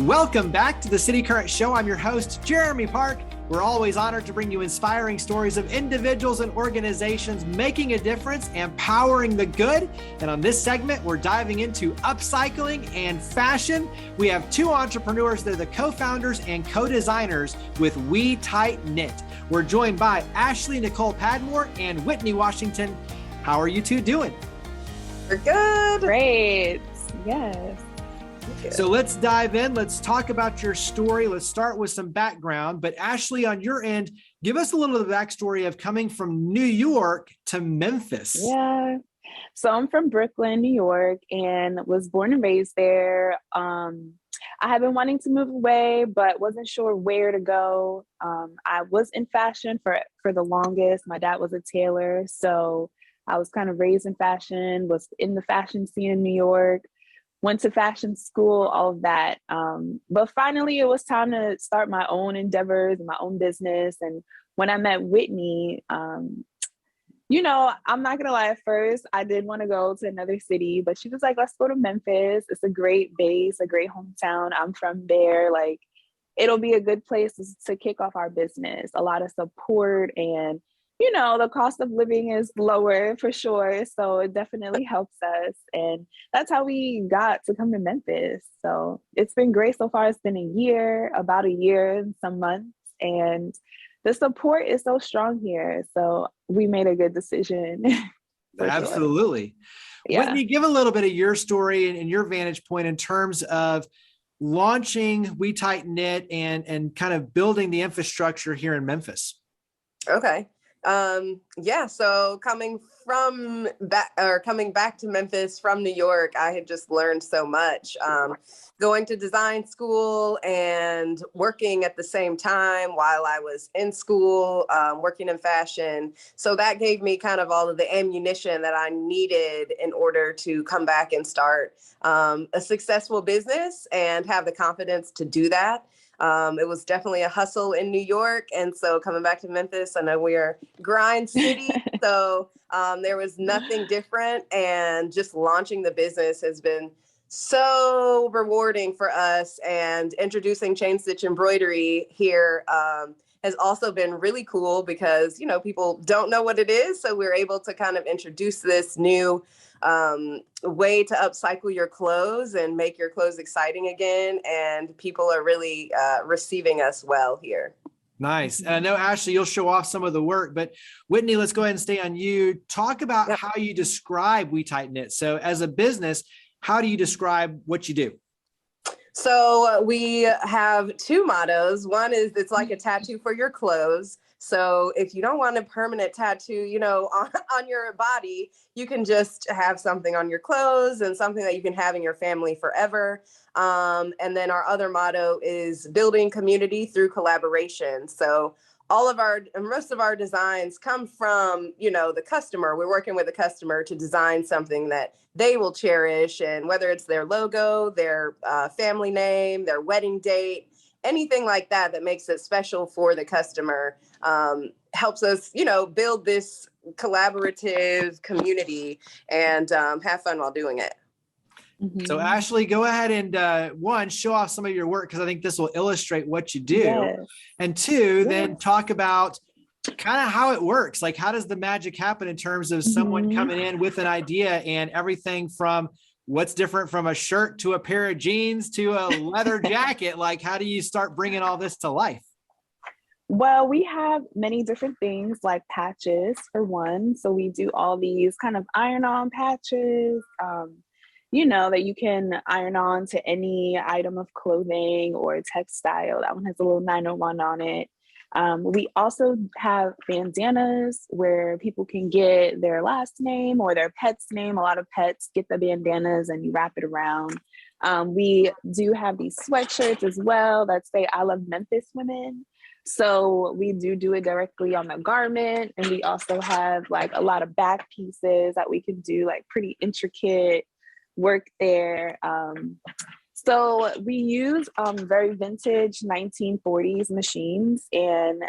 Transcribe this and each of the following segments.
Welcome back to the City Current Show. I'm your host, Jeremy Park. We're always honored to bring you inspiring stories of individuals and organizations making a difference and powering the good. And on this segment, we're diving into upcycling and fashion. We have two entrepreneurs. They're the co-founders and co-designers with We Tight Knit. We're joined by Nicole Padmore and Whitney Washington. How are you two doing? We're good. Great. Yes. So let's dive in. Let's talk about your story. Let's start with some background. But Ashley, on your end, give us a little of the backstory of coming from New York to Memphis. Yeah. So I'm from Brooklyn, New York, and was born and raised there. I had been wanting to move away, but wasn't sure where to go. I was in fashion for the longest. My dad was a tailor, so I was kind of raised in fashion, was in the fashion scene in New York. Went to fashion school, all of that. But finally, it was time to start my own endeavors and my own business. And when I met Whitney, I'm not going to lie, at first, I did want to go to another city, but she was like, let's go to Memphis. It's a great base, a great hometown. I'm from there. Like, it'll be a good place to kick off our business. A lot of support and the cost of living is lower for sure. So it definitely helps us. And that's how we got to come to Memphis. So it's been great so far. It's been about a year and some months. And the support is so strong here. So we made a good decision. Absolutely. Sure. Yeah. Whitney, give a little bit of your story and your vantage point in terms of launching We Tight Knit and kind of building the infrastructure here in Memphis. Okay. So coming back to Memphis from New York, I had just learned so much. Going to design school and working at the same time while I was in school, working in fashion. So that gave me kind of all of the ammunition that I needed in order to come back and start a successful business and have the confidence to do that. It was definitely a hustle in New York. And so coming back to Memphis, I know we are grind city. So there was nothing different. And just launching the business has been so rewarding for us. And introducing chain stitch embroidery here has also been really cool because, people don't know what it is. So we're able to kind of introduce this new way to upcycle your clothes and make your clothes exciting again. And people are really receiving us well here. Nice. And I know, Ashley, you'll show off some of the work, but Whitney, let's go ahead and stay on you. Talk about how you describe We Tight Knit. So as a business, how do you describe what you do? So we have two mottos. One is it's like a tattoo for your clothes. So if you don't want a permanent tattoo, on your body, you can just have something on your clothes and something that you can have in your family forever. And then our other motto is building community through collaboration. So most of our designs come from, the customer. We're working with the customer to design something that they will cherish. And whether it's their logo, their family name, their wedding date, anything like that makes it special for the customer, helps us, build this collaborative community and have fun while doing it. Mm-hmm. So Ashley, go ahead and show off some of your work, because I think this will illustrate what you do. Yes. And two, then talk about kind of how it works. Like, how does the magic happen in terms of someone coming in with an idea and everything from what's different from a shirt to a pair of jeans to a leather jacket? Like, how do you start bringing all this to life? Well, we have many different things like patches for one. So we do all these kind of iron-on patches, that you can iron on to any item of clothing or textile. That one has a little 901 on it. We also have bandanas where people can get their last name or their pet's name. A lot of pets get the bandanas and you wrap it around. We do have these sweatshirts as well that say, I love Memphis women. So we do it directly on the garment. And we also have like a lot of back pieces that we can do, like pretty intricate work there. So we use very vintage 1940s machines, and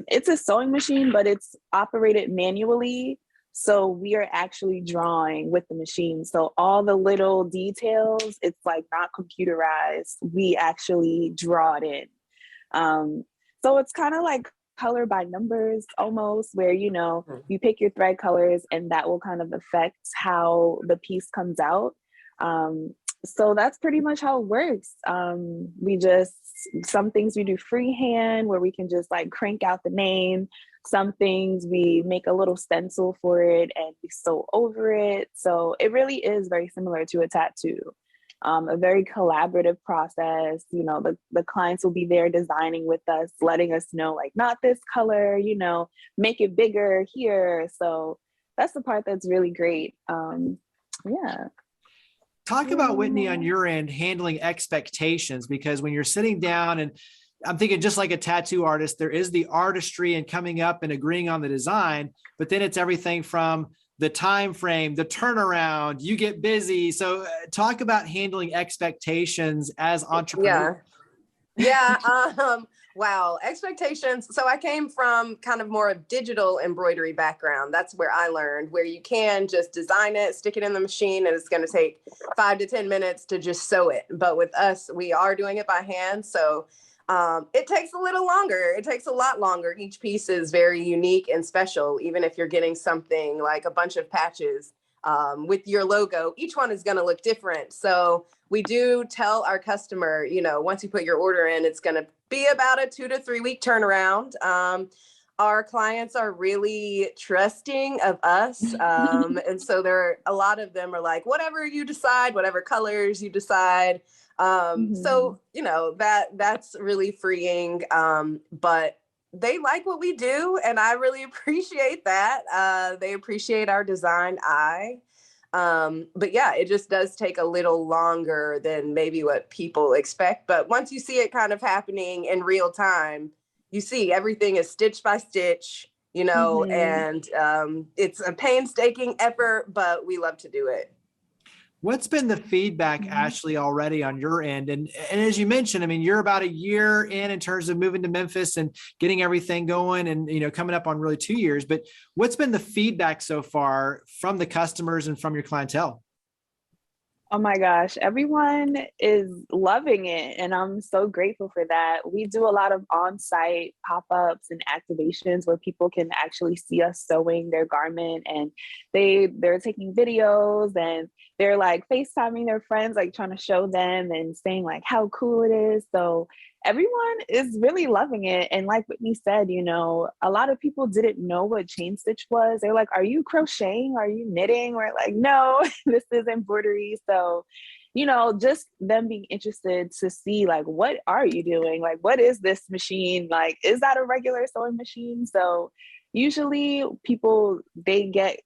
it's a sewing machine, but it's operated manually. So we are actually drawing with the machine. So all the little details, it's like not computerized. We actually draw it in. So it's kind of like color by numbers almost, where, you know, you pick your thread colors and that will kind of affect how the piece comes out. So that's pretty much how it works. We just, some things we do freehand where we can just like crank out the name. Some things we make a little stencil for it and we sew over it. So it really is very similar to a tattoo. A very collaborative process. You know, the clients will be there designing with us, letting us know like, not this color, you know, make it bigger here. So that's the part that's really great. Yeah. Talk about, Whitney, on your end, handling expectations, because when you're sitting down, and I'm thinking just like a tattoo artist, there is the artistry and coming up and agreeing on the design, but then it's everything from the time frame, the turnaround, you get busy. So talk about handling expectations as entrepreneurs. Wow. Expectations. So I came from kind of more a digital embroidery background. That's where I learned, where you can just design it, stick it in the machine, and it's going to take 5 to 10 minutes to just sew it. But with us, we are doing it by hand. So it takes a little longer. It takes a lot longer. Each piece is very unique and special. Even if you're getting something like a bunch of patches with your logo, each one is going to look different. So we do tell our customer, you know, once you put your order in, it's going to be about a 2 to 3 week turnaround. Our clients are really trusting of us. And so a lot of them are like, whatever you decide, whatever colors you decide. So, you know, that's really freeing. But they like what we do, and I really appreciate that. They appreciate our design eye. But yeah, it just does take a little longer than maybe what people expect. But once you see it kind of happening in real time, you see everything is stitch by stitch, you know, and it's a painstaking effort, but we love to do it. What's been the feedback, Ashley, already on your end? And as you mentioned, I mean, you're about a year in terms of moving to Memphis and getting everything going, and, you know, coming up on really 2 years. But what's been the feedback so far from the customers and from your clientele? Oh my gosh, everyone is loving it. And I'm so grateful for that. We do a lot of on-site pop-ups and activations where people can actually see us sewing their garment, and they're taking videos and they're like FaceTiming their friends, like trying to show them and saying like how cool it is. So everyone is really loving it. And like Whitney said, you know, a lot of people didn't know what chain stitch was. They're like, are you crocheting? Are you knitting? We're like, no, this is embroidery. So, you know, just them being interested to see like, what are you doing? Like, what is this machine? Like, is that a regular sewing machine? So usually people, they get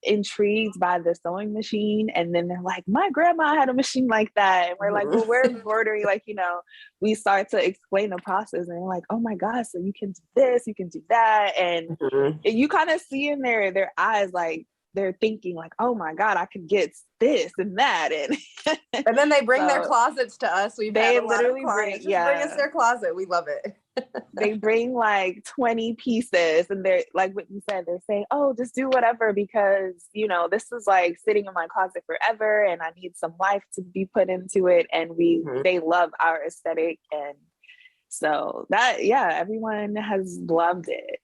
intrigued by the sewing machine, and then they're like, my grandma had a machine like that, and we're like, well, we're embroidery, like, you know, we start to explain the process, and they're like, oh my gosh, so you can do this, you can do that, and you kind of see in their eyes like they're thinking like, oh my God, I could get this and that, and then they bring their closets to us. They literally bring us their closet. We love it. They bring like 20 pieces, and they're like what you said, they're saying, oh, just do whatever, because, you know, this is like sitting in my closet forever and I need some life to be put into it. And they love our aesthetic. And so that, yeah, everyone has loved it.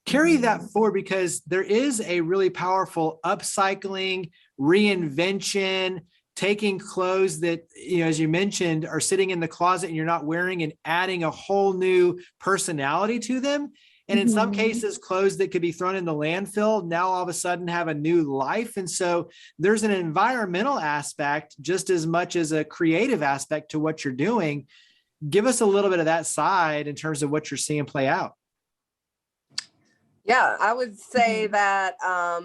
Carry that forward, because there is a really powerful upcycling, reinvention, taking clothes that, you know, as you mentioned, are sitting in the closet and you're not wearing, and adding a whole new personality to them. And in some cases, clothes that could be thrown in the landfill now all of a sudden have a new life. And so there's an environmental aspect just as much as a creative aspect to what you're doing. Give us a little bit of that side in terms of what you're seeing play out. Yeah, I would say that I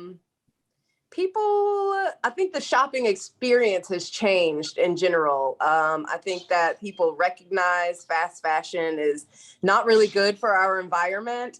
think the shopping experience has changed in general. I think that people recognize fast fashion is not really good for our environment.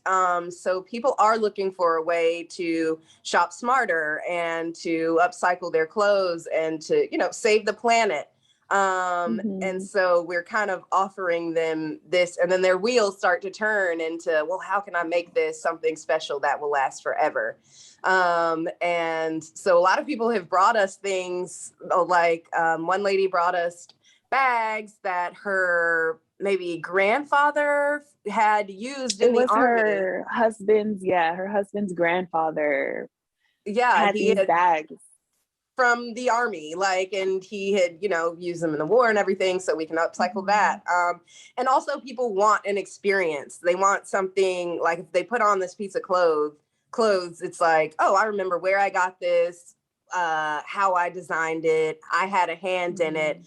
So people are looking for a way to shop smarter and to upcycle their clothes and to, you know, save the planet. And so we're kind of offering them this, and then their wheels start to turn into, well, how can I make this something special that will last forever? And so a lot of people have brought us things like one lady brought us bags that her maybe grandfather had used in the army. Her husband's grandfather had these bags from the army, like, and he had, used them in the war and everything, so we can upcycle that. And also people want an experience. They want something, like if they put on this piece of clothes, it's like, oh, I remember where I got this, how I designed it. I had a hand in it.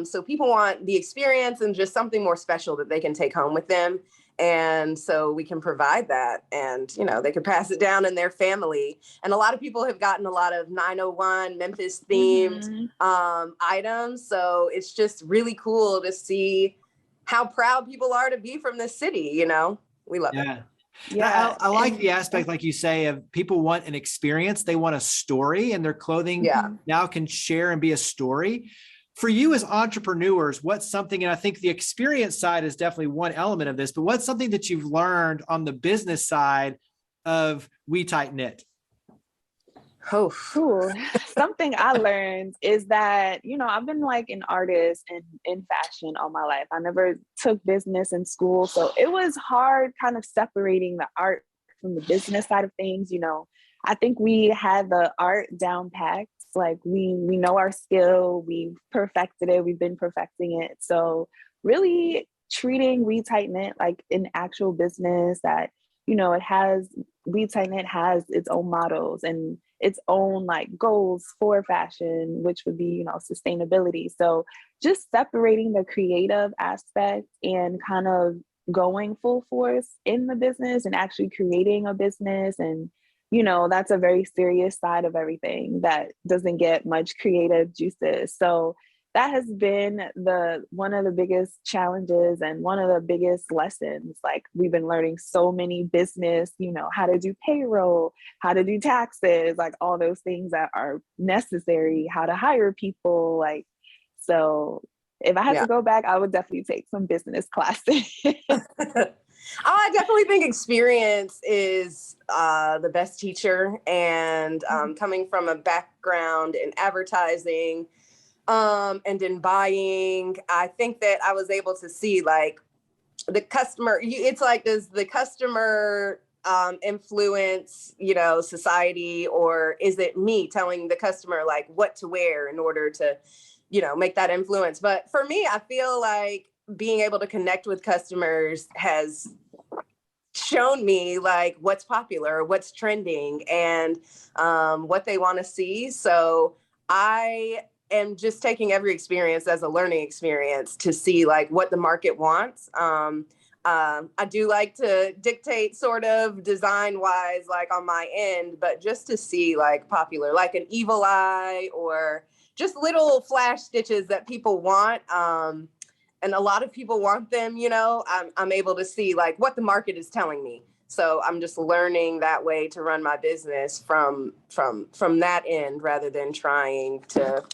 So people want the experience and just something more special that they can take home with them. And so we can provide that, and, they can pass it down in their family. And a lot of people have gotten a lot of 901 Memphis themed items. So it's just really cool to see how proud people are to be from this city. We love it. Yeah. I like the aspect, like you say, of people want an experience. They want a story, and their clothing now can share and be a story. For you as entrepreneurs, what's something, and I think the experience side is definitely one element of this, but what's something that you've learned on the business side of We Tight Knit? Oh, something I learned is that, I've been like an artist in fashion all my life. I never took business in school. So it was hard kind of separating the art from the business side of things. I think we had the art down packed. Like we know our skill, we've perfected it, we've been perfecting it. So really treating We Tight Knit like an actual business that, We Tight Knit has its own models and its own like goals for fashion, which would be, sustainability. So just separating the creative aspect and kind of going full force in the business and actually creating a business. And that's a very serious side of everything that doesn't get much creative juices. So that has been one of the biggest challenges and one of the biggest lessons. Like we've been learning so many business, how to do payroll, how to do taxes, like all those things that are necessary, how to hire people. Like, so if I had to go back, I would definitely take some business classes. I definitely think experience is the best teacher. And coming from a background in advertising and in buying, I think that I was able to see like the customer. It's like, does the customer influence, society, or is it me telling the customer like what to wear in order to, make that influence? But for me, I feel like being able to connect with customers has shown me like what's popular, what's trending, and what they want to see. So I am just taking every experience as a learning experience to see like what the market wants. I do like to dictate sort of design wise, like on my end, but just to see like popular, like an evil eye or just little flash stitches that people want. And a lot of people want them, I'm able to see like what the market is telling me. So I'm just learning that way to run my business from that end rather than trying to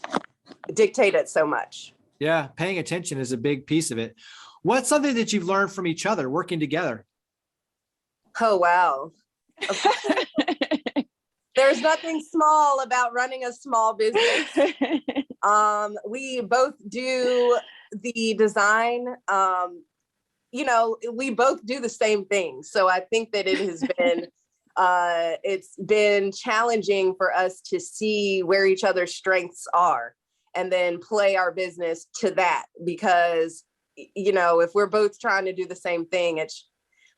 dictate it so much. Yeah. Paying attention is a big piece of it. What's something that you've learned from each other working together? Oh, wow. There's nothing small about running a small business. We both do the design. We both do the same thing. So I think that it has been, it's been challenging for us to see where each other's strengths are and then play our business to that. Because, if we're both trying to do the same thing,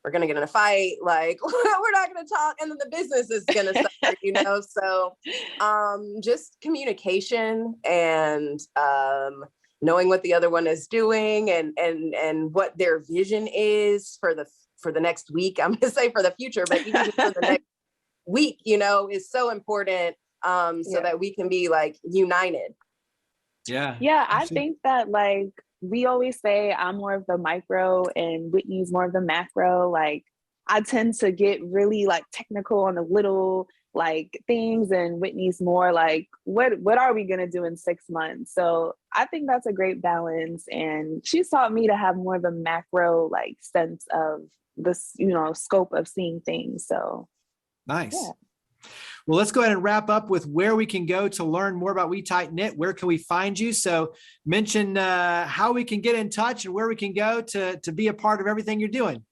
we're going to get in a fight. Like we're not going to talk. And then the business is going to suffer, So just communication and knowing what the other one is doing and what their vision is for the next week. I'm going to say for the future, but even just for the next week, is so important so that we can be like united. Yeah. Yeah. I think that like, we always say I'm more of the micro and Whitney's more of the macro. Like I tend to get really like technical on the little like things, and Whitney's more like, what are we going to do in 6 months? So I think that's a great balance. And she's taught me to have more of a macro like sense of this, scope of seeing things. So nice. Yeah. Well, let's go ahead and wrap up with where we can go to learn more about We Tight Knit. Where can we find you? So mention how we can get in touch and where we can go to be a part of everything you're doing.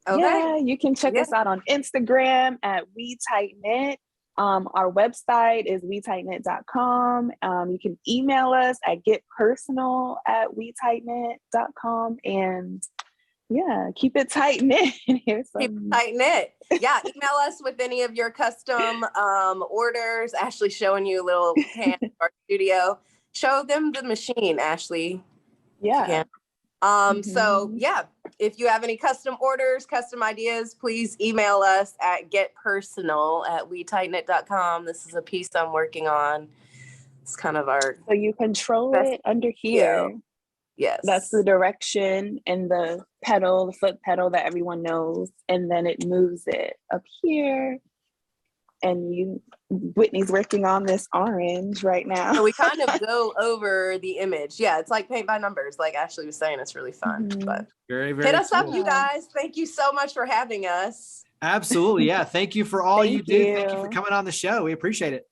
Okay. Yeah, you can check us out on Instagram at We Tight Knit. Our website is wetightknit.com. You can email us at getpersonal@wetightknit.com. And yeah, keep it tight knit. Keep it tight knit. Yeah, email us with any of your custom orders. Ashley's showing you a little hand of our studio. Show them the machine, Ashley. Yeah. So yeah, if you have any custom orders, custom ideas, please email us at getpersonal@wetightknit.com. This is a piece I'm working on. It's kind of our So you control it under here. Yes. That's the direction and the pedal, the foot pedal that everyone knows. And then it moves it up here. And Whitney's working on this orange right now. So we kind of go over the image. Yeah, it's like paint by numbers. Like Ashley was saying, it's really fun. But very, very hit us cool. up, you guys. Thank you so much for having us. Absolutely. Yeah. Thank you for all you do. you. Thank you for coming on the show. We appreciate it.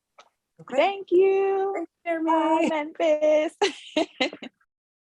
Okay. Thank you. Thanks, Jeremy. Bye, Memphis.